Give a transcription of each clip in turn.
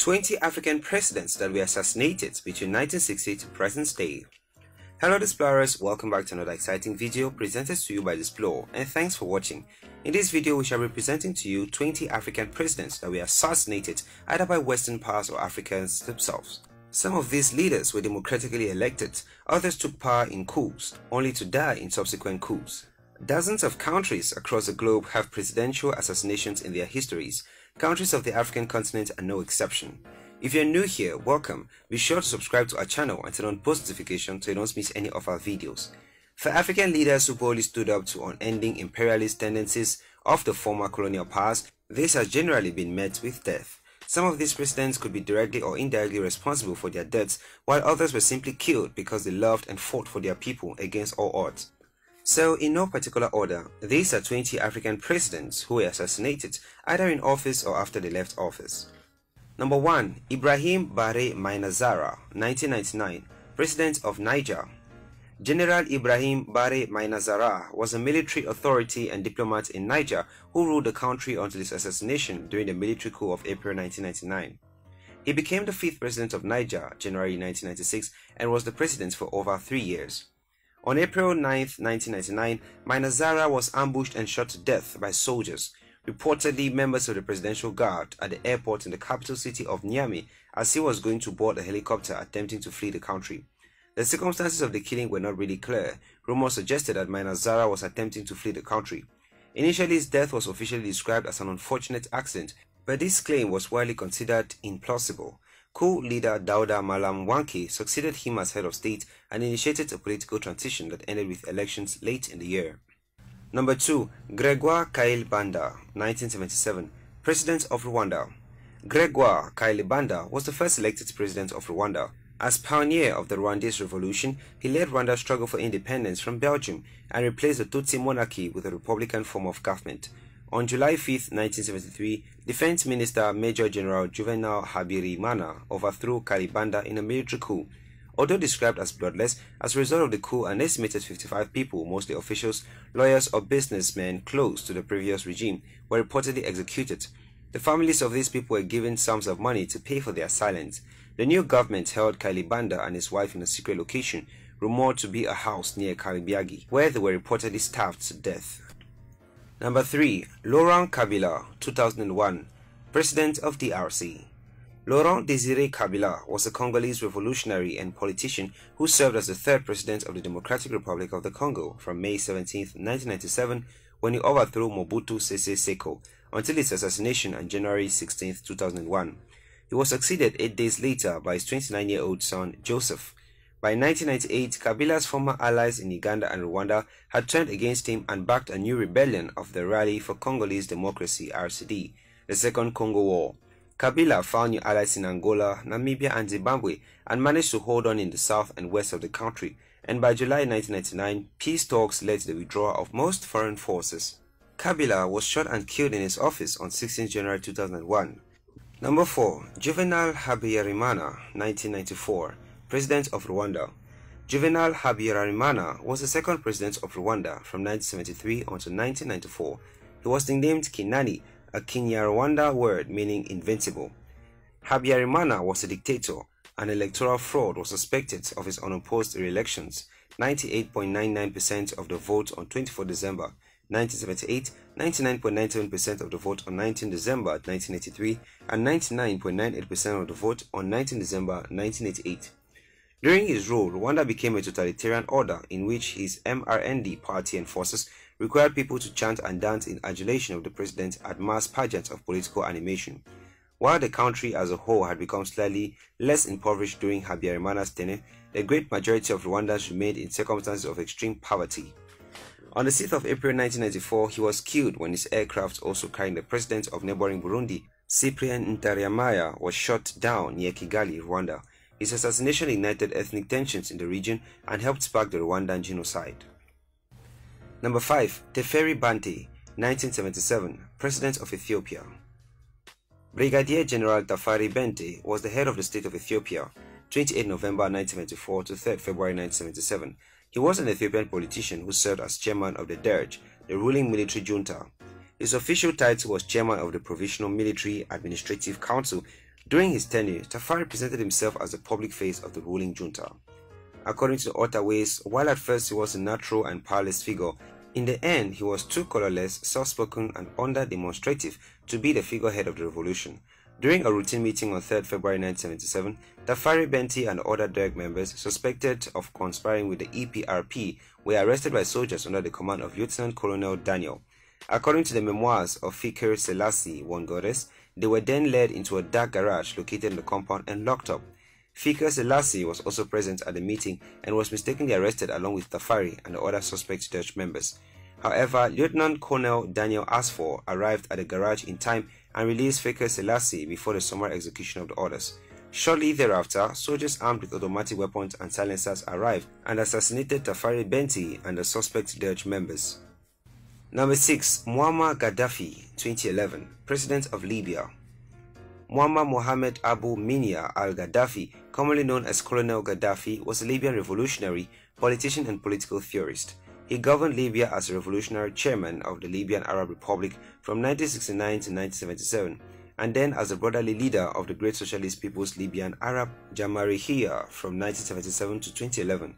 20 African presidents that were assassinated between 1960 to present day. Hello Explorers, welcome back to another exciting video presented to you by Explore, and thanks for watching. In this video we shall be presenting to you 20 African presidents that were assassinated either by Western powers or Africans themselves. Some of these leaders were democratically elected, others took power in coups, only to die in subsequent coups. Dozens of countries across the globe have presidential assassinations in their histories. Countries of the African continent are no exception. If you're new here, welcome. Be sure to subscribe to our channel and turn on post notifications so you don't miss any of our videos. For African leaders who boldly stood up to unending imperialist tendencies of the former colonial powers, this has generally been met with death. Some of these presidents could be directly or indirectly responsible for their deaths, while others were simply killed because they loved and fought for their people against all odds. So, in no particular order, these are 20 African presidents who were assassinated either in office or after they left office. Number 1. Ibrahim Bare Mainazara, 1999, President of Niger. General Ibrahim Bare Mainazara was a military authority and diplomat in Niger who ruled the country until his assassination during the military coup of April 1999. He became the 5th president of Niger, January 1996, and was the president for over 3 years. On April 9, 1999, Mainazara was ambushed and shot to death by soldiers, reportedly members of the Presidential Guard, at the airport in the capital city of Niamey as he was going to board a helicopter attempting to flee the country. The circumstances of the killing were not really clear. Rumors suggested that Mainazara was attempting to flee the country. Initially, his death was officially described as an unfortunate accident, but this claim was widely considered implausible. Coup leader Dauda Malam Wanke succeeded him as head of state and initiated a political transition that ended with elections late in the year. Number 2. Gregoire Kayibanda, 1977, President of Rwanda. Gregoire Kayibanda was the first elected president of Rwanda. As pioneer of the Rwandese Revolution, he led Rwanda's struggle for independence from Belgium and replaced the Tutsi monarchy with a republican form of government. On July 5, 1973, Defense Minister Major General Juvenal Habyarimana overthrew Kayibanda in a military coup. Although described as bloodless, as a result of the coup, an estimated 55 people, mostly officials, lawyers or businessmen close to the previous regime, were reportedly executed. The families of these people were given sums of money to pay for their silence. The new government held Kayibanda and his wife in a secret location, rumored to be a house near Karibiagi, where they were reportedly starved to death. Number 3. Laurent Kabila, 2001, President of DRC. Laurent Désiré Kabila was a Congolese revolutionary and politician who served as the 3rd president of the Democratic Republic of the Congo from May 17, 1997, when he overthrew Mobutu Sese Seko, until his assassination on January 16, 2001. He was succeeded 8 days later by his 29-year-old son, Joseph. By 1998, Kabila's former allies in Uganda and Rwanda had turned against him and backed a new rebellion of the Rally for Congolese Democracy (RCD), the Second Congo War. Kabila found new allies in Angola, Namibia and Zimbabwe and managed to hold on in the south and west of the country, and by July 1999, peace talks led to the withdrawal of most foreign forces. Kabila was shot and killed in his office on 16 January 2001. Number 4. Juvenal Habyarimana, 1994, President of Rwanda. Juvenal Habyarimana was the 2nd president of Rwanda from 1973 until 1994. He was nicknamed Kinani, a Kinyarwanda word meaning invincible. Habyarimana was a dictator. An electoral fraud was suspected of his unopposed re-elections. 98.99% of the vote on 24 December 1978, 99.97% of the vote on 19 December 1983, and 99.98% of the vote on 19 December 1988. During his rule, Rwanda became a totalitarian order in which his MRND party and forces required people to chant and dance in adulation of the president at mass pageants of political animation. While the country as a whole had become slightly less impoverished during Habyarimana's tenure, the great majority of Rwandans remained in circumstances of extreme poverty. On the 6th of April 1994, he was killed when his aircraft, also carrying the president of neighboring Burundi, Cyprien Ntaryamaya, was shot down near Kigali, Rwanda. His assassination ignited ethnic tensions in the region and helped spark the Rwandan genocide. Number 5. Teferi Bante, 1977, President of Ethiopia. Brigadier General Tafari Bente was the head of the state of Ethiopia, 28 November 1974 to 3 February 1977. He was an Ethiopian politician who served as chairman of the Derg, the ruling military junta. His official title was chairman of the Provisional Military Administrative Council, During his tenure, Tafari presented himself as the public face of the ruling junta. According to the Ottaways, while at first he was a natural and powerless figure, in the end he was too colorless, soft-spoken and under-demonstrative to be the figurehead of the revolution. During a routine meeting on 3rd February 1977, Tafari Benti and other Derg members suspected of conspiring with the EPRP were arrested by soldiers under the command of Lieutenant Colonel Daniel. According to the memoirs of Fikir Selassie Wongodes, they were then led into a dark garage located in the compound and locked up. Fikir Selassie was also present at the meeting and was mistakenly arrested along with Tafari and the other suspect Dutch members. However, Lieutenant Colonel Daniel Asfor arrived at the garage in time and released Fikir Selassie before the summary execution of the orders. Shortly thereafter, soldiers armed with automatic weapons and silencers arrived and assassinated Tafari Benti and the suspect Dutch members. Number 6. Muammar Gaddafi, 2011, President of Libya. Muammar Mohammed Abu Minya al-Gaddafi, commonly known as Colonel Gaddafi, was a Libyan revolutionary, politician and political theorist. He governed Libya as a revolutionary chairman of the Libyan Arab Republic from 1969 to 1977, and then as the brotherly leader of the Great Socialist People's Libyan Arab Jamahiriya from 1977 to 2011.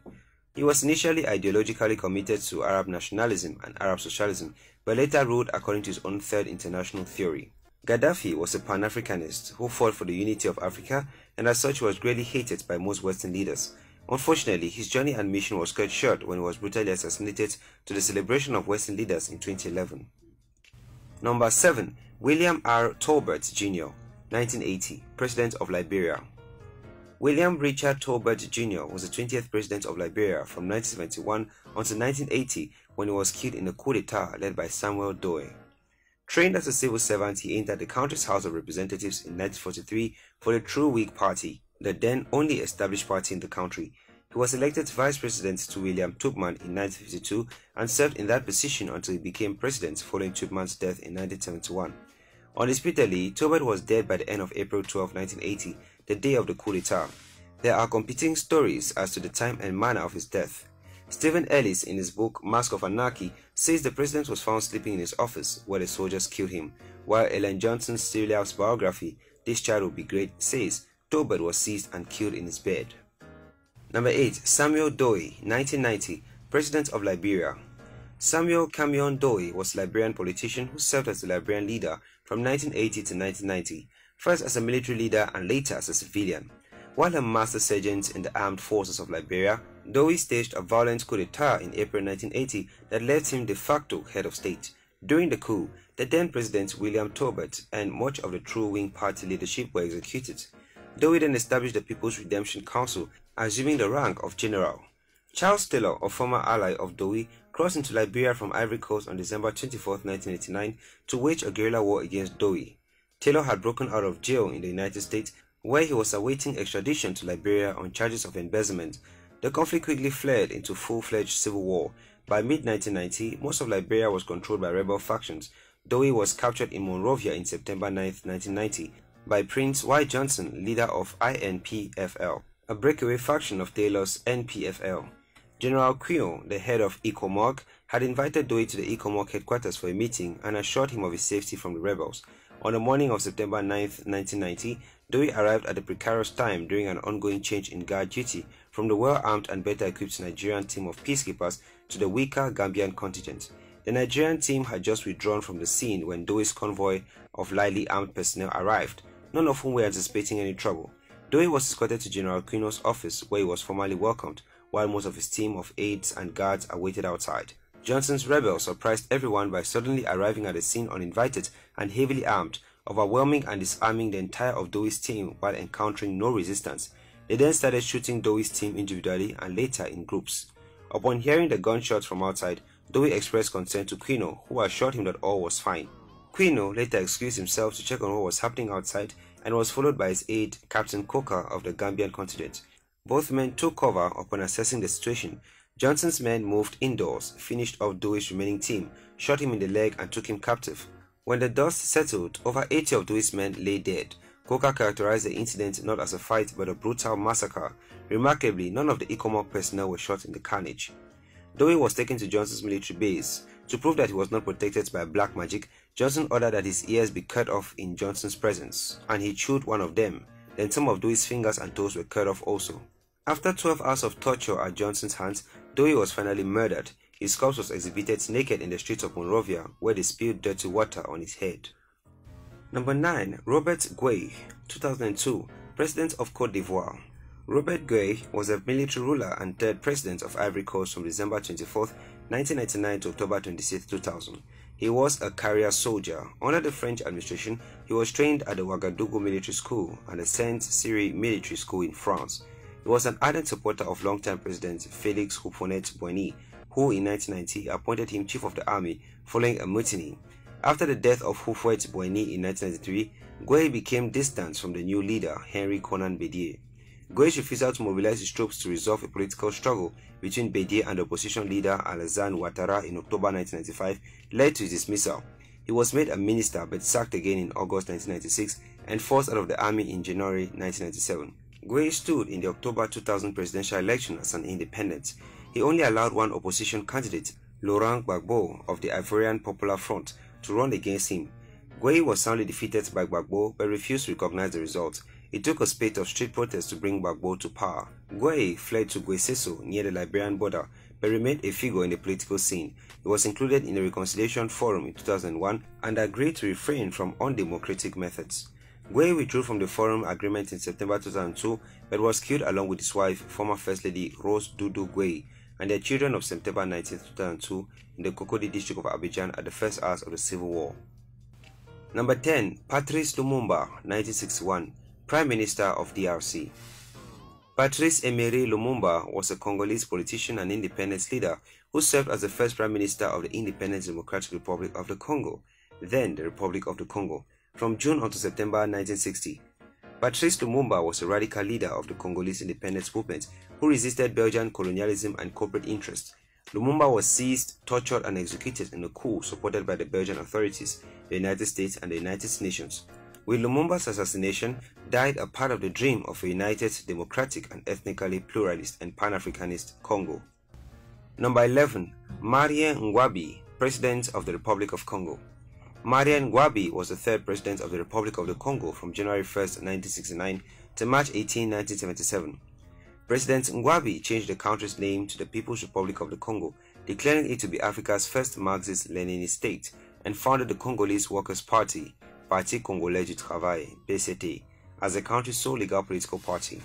He was initially ideologically committed to Arab nationalism and Arab socialism, but later ruled according to his own Third International theory. Gaddafi was a Pan-Africanist who fought for the unity of Africa, and as such was greatly hated by most Western leaders. Unfortunately, his journey and mission was cut short when he was brutally assassinated to the celebration of Western leaders in 2011. Number 7. William R. Tolbert Jr., 1980, President of Liberia. William Richard Tolbert Jr. was the 20th President of Liberia from 1971 until 1980 when he was killed in a coup d'etat led by Samuel Doe. Trained as a civil servant, he entered the country's House of Representatives in 1943 for the True Whig Party, the then only established party in the country. He was elected Vice President to William Tubman in 1952 and served in that position until he became President following Tubman's death in 1971. Undisputedly, Tolbert was dead by the end of April 12, 1980, the day of the coup d'etat. There are competing stories as to the time and manner of his death. Stephen Ellis, in his book Mask of Anarchy, says the president was found sleeping in his office where the soldiers killed him, while Ellen Johnson's serious biography, This Child Will Be Great, says Tolbert was seized and killed in his bed. Number 8. Samuel Doe, 1990, President of Liberia. Samuel Camion Doe was a Liberian politician who served as the Liberian leader from 1980 to 1990, first as a military leader and later as a civilian. While a master sergeant in the armed forces of Liberia, Doe staged a violent coup d'etat in April 1980 that left him de facto head of state. During the coup, the then President William Tolbert and much of the True Wing Party leadership were executed. Doe then established the People's Redemption Council, assuming the rank of general. Charles Taylor, a former ally of Doe, crossed into Liberia from Ivory Coast on December 24, 1989 to wage a guerrilla war against Doe. Taylor had broken out of jail in the United States, where he was awaiting extradition to Liberia on charges of embezzlement. The conflict quickly fled into full-fledged civil war. By mid-1990, most of Liberia was controlled by rebel factions. Doe was captured in Monrovia in September 9, 1990, by Prince Y. Johnson, leader of INPFL, a breakaway faction of Taylor's NPFL. General Quio, the head of ECOMOG, had invited Doe to the ECOMOG headquarters for a meeting and assured him of his safety from the rebels. On the morning of September 9, 1990, Doe arrived at a precarious time during an ongoing change in guard duty from the well-armed and better-equipped Nigerian team of peacekeepers to the weaker Gambian contingent. The Nigerian team had just withdrawn from the scene when Doe's convoy of lightly armed personnel arrived, none of whom were anticipating any trouble. Doe was escorted to General Quino's office where he was formally welcomed, while most of his team of aides and guards awaited outside. Johnson's rebels surprised everyone by suddenly arriving at the scene uninvited and heavily armed, overwhelming and disarming the entire of Doe's team while encountering no resistance. They then started shooting Doe's team individually and later in groups. Upon hearing the gunshots from outside, Doe expressed concern to Quino, who assured him that all was fine. Quino later excused himself to check on what was happening outside and was followed by his aide, Captain Coker of the Gambian contingent. Both men took cover upon assessing the situation. Johnson's men moved indoors, finished off Doe's remaining team, shot him in the leg and took him captive. When the dust settled, over 80 of Doe's men lay dead. Coker characterized the incident not as a fight but a brutal massacre. Remarkably, none of the ECOMOG personnel were shot in the carnage. Doe was taken to Johnson's military base, To prove that he was not protected by black magic, Johnson ordered that his ears be cut off in Johnson's presence, and he chewed one of them. Then some of Dewey's fingers and toes were cut off also. After 12 hours of torture at Johnson's hands, Dewey was finally murdered. His corpse was exhibited naked in the streets of Monrovia, where they spilled dirty water on his head. Number 9. Robert Guei, 2002, President of Côte d'Ivoire. Robert Guei was a military ruler and third president of Ivory Coast from December 24, 1999 to October 26, 2000. He was a career soldier. Under the French administration, he was trained at the Ouagadougou Military School and the Saint-Cyr Military School in France. He was an ardent supporter of longtime President Félix Houphouët-Boigny, who in 1990 appointed him chief of the army following a mutiny. After the death of Houphouët-Boigny in 1993, Guei became distant from the new leader, Henri Konan Bédié. Guei's refusal to mobilize his troops to resolve a political struggle between Bédié and the opposition leader Alassane Ouattara in October 1995 led to his dismissal. He was made a minister but sacked again in August 1996 and forced out of the army in January 1997. Guei stood in the October 2000 presidential election as an independent. He only allowed one opposition candidate, Laurent Gbagbo of the Ivorian Popular Front, to run against him. Guei was soundly defeated by Gbagbo but refused to recognize the result. It took a spate of street protests to bring Gbagbo to power. Guei fled to Guesesso near the Liberian border but remained a figure in the political scene. He was included in the Reconciliation Forum in 2001 and agreed to refrain from undemocratic methods. Guei withdrew from the forum agreement in September 2002 but was killed along with his wife, former First Lady Rose Doudou Guei, and their children of September 19, 2002 in the Cocody district of Abidjan at the first hours of the Civil War. Number 10. Patrice Lumumba, 1961, Prime Minister of DRC. Patrice Emery Lumumba was a Congolese politician and independence leader who served as the first Prime Minister of the Independent Democratic Republic of the Congo, then the Republic of the Congo, from June until September 1960. Patrice Lumumba was a radical leader of the Congolese independence movement who resisted Belgian colonialism and corporate interests. Lumumba was seized, tortured, and executed in a coup supported by the Belgian authorities, the United States, and the United Nations. With Lumumba's assassination, died a part of the dream of a united, democratic, and ethnically pluralist and Pan-Africanist Congo. Number 11. Marien Ngouabi, President of the Republic of Congo. Marien Ngouabi was the third President of the Republic of the Congo from January 1, 1969 to March 18, 1977. President Ngouabi changed the country's name to the People's Republic of the Congo, declaring it to be Africa's first Marxist-Leninist state, and founded the Congolese Workers' Party, Parti Congolais du Travail, PCT, as the country's sole legal political party.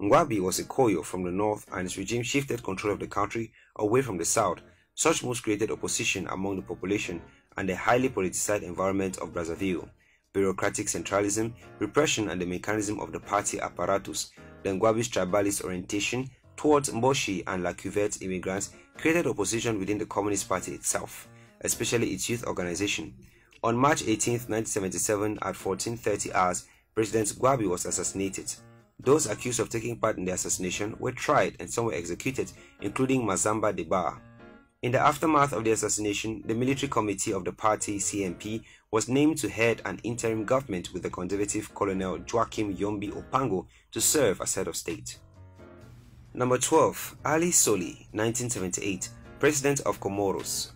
Ngouabi was a Koyo from the north and his regime shifted control of the country away from the south. Such moves created opposition among the population and the highly politicized environment of Brazzaville. Bureaucratic centralism, repression, and the mechanism of the party apparatus, the Ngouabi's tribalist orientation towards Mboshi and La Cuvette immigrants created opposition within the Communist Party itself, especially its youth organization. On March 18, 1977, at 14:30 hours, President Ngouabi was assassinated. Those accused of taking part in the assassination were tried and some were executed, including Mazamba Deba. In the aftermath of the assassination, the military committee of the party, CMP, was named to head an interim government with the conservative Colonel Joachim Yombi Opango to serve as head of state. Number 12. Ali Soli, 1978, President of Comoros.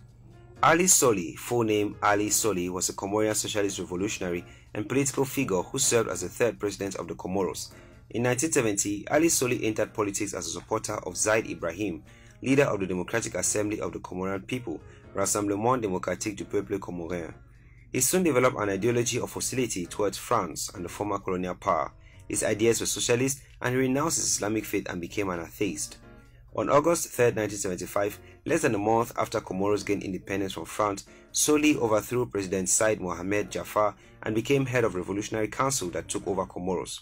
Ali Soli, full name Ali Soli, was a Comorian socialist revolutionary and political figure who served as the third president of the Comoros. In 1970, Ali Soli entered politics as a supporter of Zaid Ibrahim, leader of the Democratic Assembly of the Comorian People, Rassemblement Démocratique du Peuple Comorien. He soon developed an ideology of hostility towards France and the former colonial power. His ideas were socialist and he renounced his Islamic faith and became an atheist. On August 3, 1975, less than a month after Comoros gained independence from France, Soli overthrew President Said Mohamed Jafar and became head of Revolutionary Council that took over Comoros.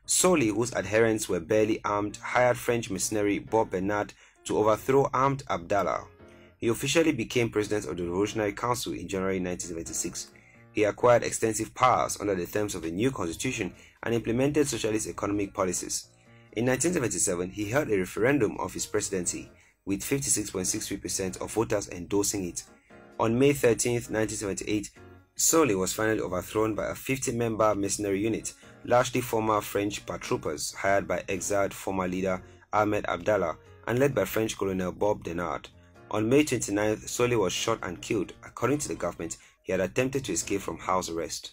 Soli, whose adherents were barely armed, hired French mercenary Bob Bernard to overthrow armed Abdallah. He officially became president of the Revolutionary Council in January 1976. He acquired extensive powers under the terms of a new constitution and implemented socialist economic policies. In 1977, he held a referendum of his presidency, with 56.63% of voters endorsing it. On May 13, 1978, Soli was finally overthrown by a 50-member mercenary unit, largely former French paratroopers hired by exiled former leader Ahmed Abdallah and led by French Colonel Bob Denard. On May 29th, Sole was shot and killed. According to the government, he had attempted to escape from house arrest.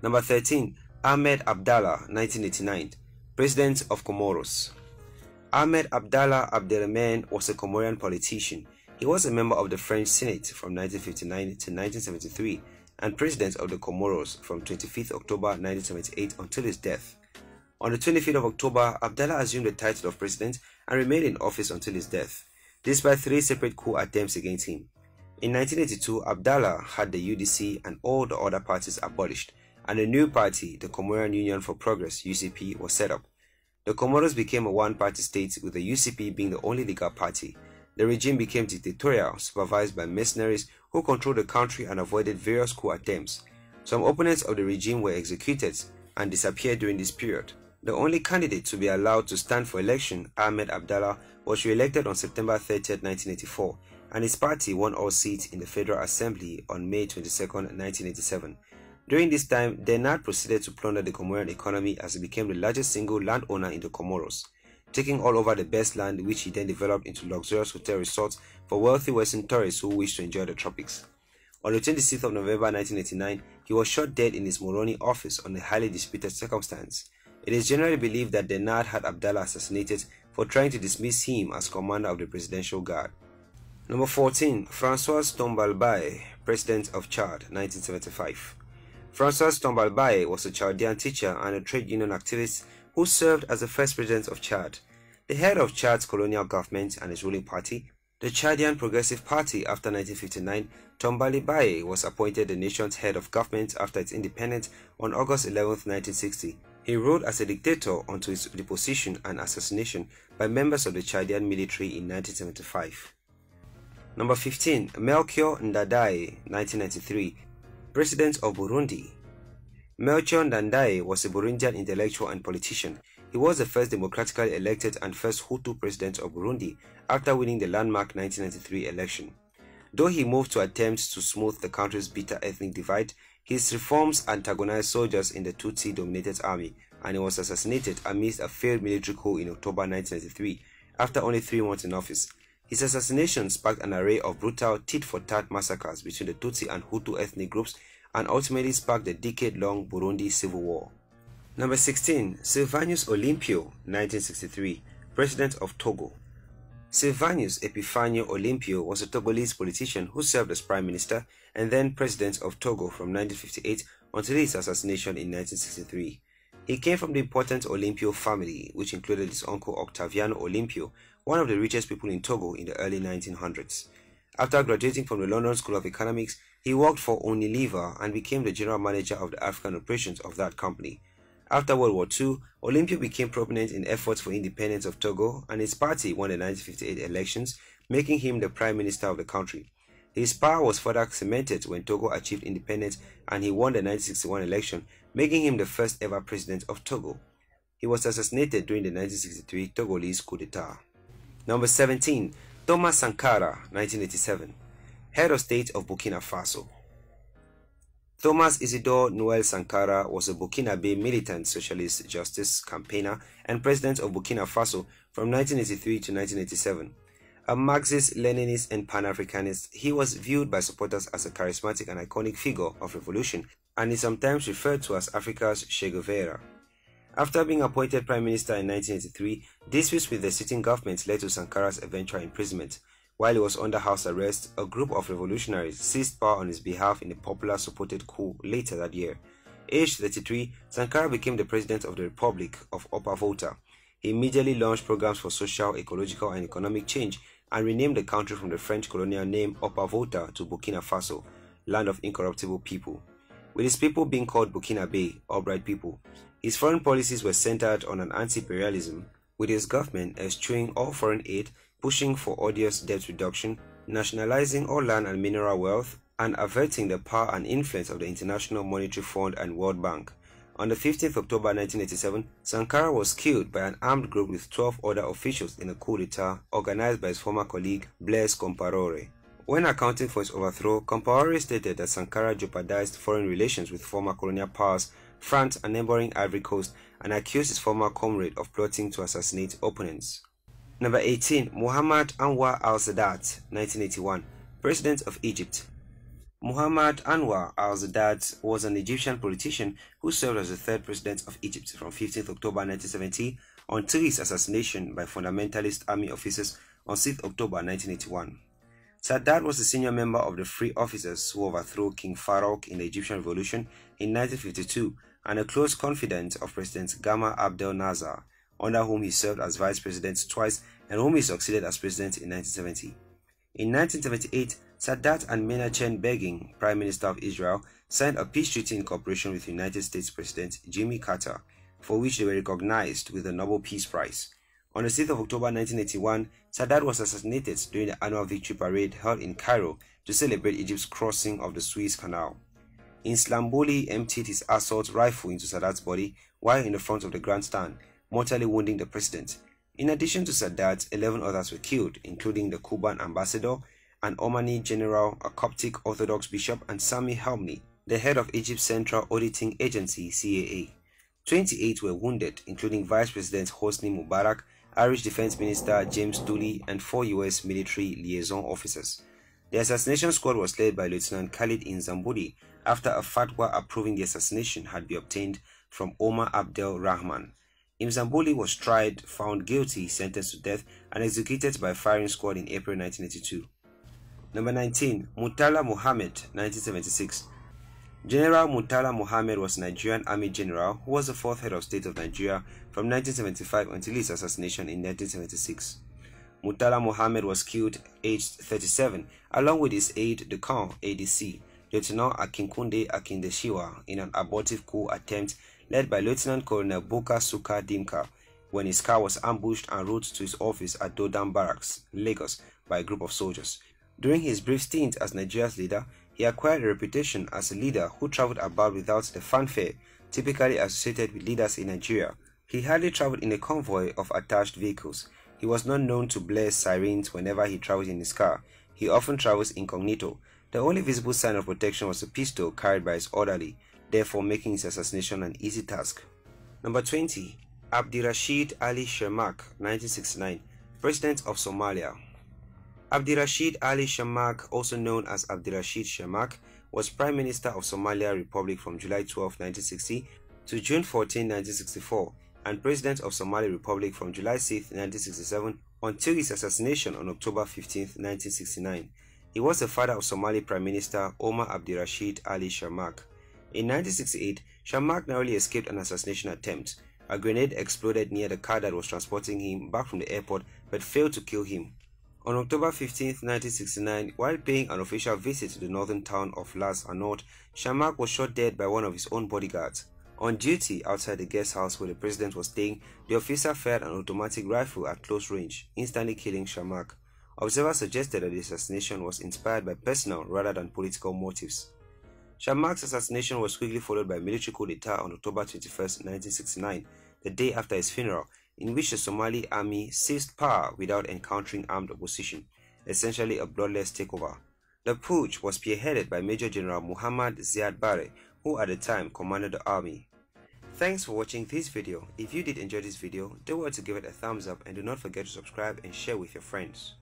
Number 13. Ahmed Abdallah, 1989, President of Comoros. Ahmed Abdallah Abdelrahman was a Comorian politician. He was a member of the French Senate from 1959 to 1973 and President of the Comoros from 25th October 1978 until his death. On the 25th of October, Abdallah assumed the title of president and remained in office until his death, despite 3 separate coup attempts against him. In 1982, Abdallah had the UDC and all the other parties abolished, and a new party, the Comorian Union for Progress (UCP), was set up. The Comoros became a one-party state, with the UCP being the only legal party. The regime became dictatorial, supervised by mercenaries who controlled the country and avoided various coup attempts. Some opponents of the regime were executed and disappeared during this period. The only candidate to be allowed to stand for election, Ahmed Abdallah, was re-elected on September 30, 1984, and his party won all seats in the Federal Assembly on May 22, 1987. During this time, Denard proceeded to plunder the Comorian economy as he became the largest single landowner in the Comoros, taking all over the best land, which he then developed into luxurious hotel resorts for wealthy Western tourists who wished to enjoy the tropics. On the 26th of November 1989, he was shot dead in his Moroni office on a highly disputed circumstance. It is generally believed that Denard had Abdallah assassinated for trying to dismiss him as commander of the Presidential Guard. Number 14. François Tombalbaye, President of Chad, 1975. François Tombalbaye was a Chaldean teacher and a trade union activist who served as the first president of Chad. The head of Chad's colonial government and his ruling party, the Chadian Progressive Party, after 1959, Tombalbaye was appointed the nation's head of government after its independence on August 11, 1960. He ruled as a dictator until his deposition and assassination by members of the Chadian military in 1975. Number 15. Melchior Ndadaye, 1993, President of Burundi. Melchior Ndadaye was a Burundian intellectual and politician. He was the first democratically elected and first Hutu president of Burundi after winning the landmark 1993 election. Though he moved to attempt to smooth the country's bitter ethnic divide, his reforms antagonized soldiers in the Tutsi-dominated army, and he was assassinated amidst a failed military coup in October 1993, after only 3 months in office. His assassination sparked an array of brutal tit-for-tat massacres between the Tutsi and Hutu ethnic groups and ultimately sparked the decade-long Burundi civil war. Number 16. Sylvanus Olympio, 1963, President of Togo. Sylvanus Epifanio Olympio was a Togolese politician who served as Prime Minister and then President of Togo from 1958 until his assassination in 1963. He came from the important Olympio family, which included his uncle Octaviano Olympio, one of the richest people in Togo in the early 1900s. After graduating from the London School of Economics, he worked for Unilever and became the general manager of the African operations of that company. After World War II, Olympio became prominent in efforts for independence of Togo, and his party won the 1958 elections, making him the prime minister of the country. His power was further cemented when Togo achieved independence and he won the 1961 election, making him the first ever president of Togo. He was assassinated during the 1963 Togolese coup d'etat. Number 17. Thomas Sankara, 1987, Head of State of Burkina Faso. Thomas Isidore Noel Sankara was a Burkinabe militant socialist justice campaigner and president of Burkina Faso from 1983 to 1987. A Marxist, Leninist, and Pan-Africanist, he was viewed by supporters as a charismatic and iconic figure of revolution, and is sometimes referred to as Africa's Che Guevara. After being appointed Prime Minister in 1983, disputes with the sitting government led to Sankara's eventual imprisonment. While he was under house arrest, a group of revolutionaries seized power on his behalf in a popular supported coup later that year. Aged 33, Sankara became the President of the Republic of Upper Volta. He immediately launched programs for social, ecological, and economic change and renamed the country from the French colonial name Upper Volta to Burkina Faso, land of incorruptible people, with his people being called Burkinabe, upright people. His foreign policies were centered on an anti-imperialism, with his government eschewing all foreign aid, pushing for odious debt reduction, nationalizing all land and mineral wealth, and averting the power and influence of the International Monetary Fund and World Bank. On the 15th October 1987, Sankara was killed by an armed group with 12 other officials in a coup d'etat organized by his former colleague Blaise Compaoré. When accounting for his overthrow, Compaoré stated that Sankara jeopardized foreign relations with former colonial powers, France and neighboring Ivory Coast, and accused his former comrade of plotting to assassinate opponents. Number 18. Muhammad Anwar al-Sadat, 1981, President of Egypt. Muhammad Anwar al-Sadat was an Egyptian politician who served as the third president of Egypt from 15th October 1970 until his assassination by fundamentalist army officers on 6th October 1981. Sadat was a senior member of the Free Officers who overthrew King Farouk in the Egyptian Revolution in 1952 and a close confidant of President Gamal Abdel Nasser, under whom he served as vice president twice and whom he succeeded as president in 1970. In 1978, Sadat and Menachem Begin, Prime Minister of Israel, signed a peace treaty in cooperation with United States President Jimmy Carter, for which they were recognized with the Nobel Peace Prize. On the 6th of October 1981, Sadat was assassinated during the annual victory parade held in Cairo to celebrate Egypt's crossing of the Suez Canal. Inslamboli emptied his assault rifle into Sadat's body while in the front of the grandstand, mortally wounding the president. In addition to Sadat, 11 others were killed, including the Cuban ambassador, an Omani general, a Coptic Orthodox bishop, and Sami Helmi, the head of Egypt's Central Auditing Agency (CAA). 28 were wounded, including Vice President Hosni Mubarak, Irish Defense Minister James Dooley, and 4 U.S. military liaison officers. The assassination squad was led by Lieutenant Khalid Inzambudi after a fatwa approving the assassination had been obtained from Omar Abdel Rahman. Inzambudi was tried, found guilty, sentenced to death, and executed by firing squad in April 1982. Number 19. Murtala Muhammad, 1976. General Murtala Muhammad was a Nigerian army general who was the fourth head of state of Nigeria from 1975 until his assassination in 1976. Murtala Muhammad was killed aged 37 along with his aide-de-camp ADC, Lieutenant Akinkunde Akindeshiwa, in an abortive coup attempt led by Lieutenant Colonel Buka Suka Dimka when his car was ambushed en route to his office at Dodam Barracks, Lagos, by a group of soldiers. During his brief stint as Nigeria's leader, he acquired a reputation as a leader who traveled about without the fanfare typically associated with leaders in Nigeria. He hardly traveled in a convoy of attached vehicles. He was not known to blare sirens whenever he traveled in his car. He often travels incognito. The only visible sign of protection was a pistol carried by his orderly, therefore making his assassination an easy task. Number 20. Abdirashid Ali Shemak, 1969, President of Somalia. Abdirashid Ali Shemak, also known as Abdirashid Shemak, was Prime Minister of Somalia Republic from July 12, 1960 to June 14, 1964, and President of Somali Republic from July 6, 1967 until his assassination on October 15, 1969. He was the father of Somali Prime Minister Omar Abdirashid Ali Shemak. In 1968, Shemak narrowly escaped an assassination attempt. A grenade exploded near the car that was transporting him back from the airport but failed to kill him. On October 15, 1969, while paying an official visit to the northern town of Las Anod, Shemak was shot dead by one of his own bodyguards. On duty outside the guest house where the president was staying, the officer fired an automatic rifle at close range, instantly killing Shemak. Observers suggested that the assassination was inspired by personal rather than political motives. Shemak's assassination was quickly followed by a military coup d'etat on October 21, 1969, the day after his funeral, in which the Somali army seized power without encountering armed opposition, essentially a bloodless takeover. The putsch was spearheaded by Major General Muhammad Ziad Barre, who at the time commanded the army. Thanks for watching this video. If you did enjoy this video, don't forget to give it a thumbs up and do not forget to subscribe and share with your friends.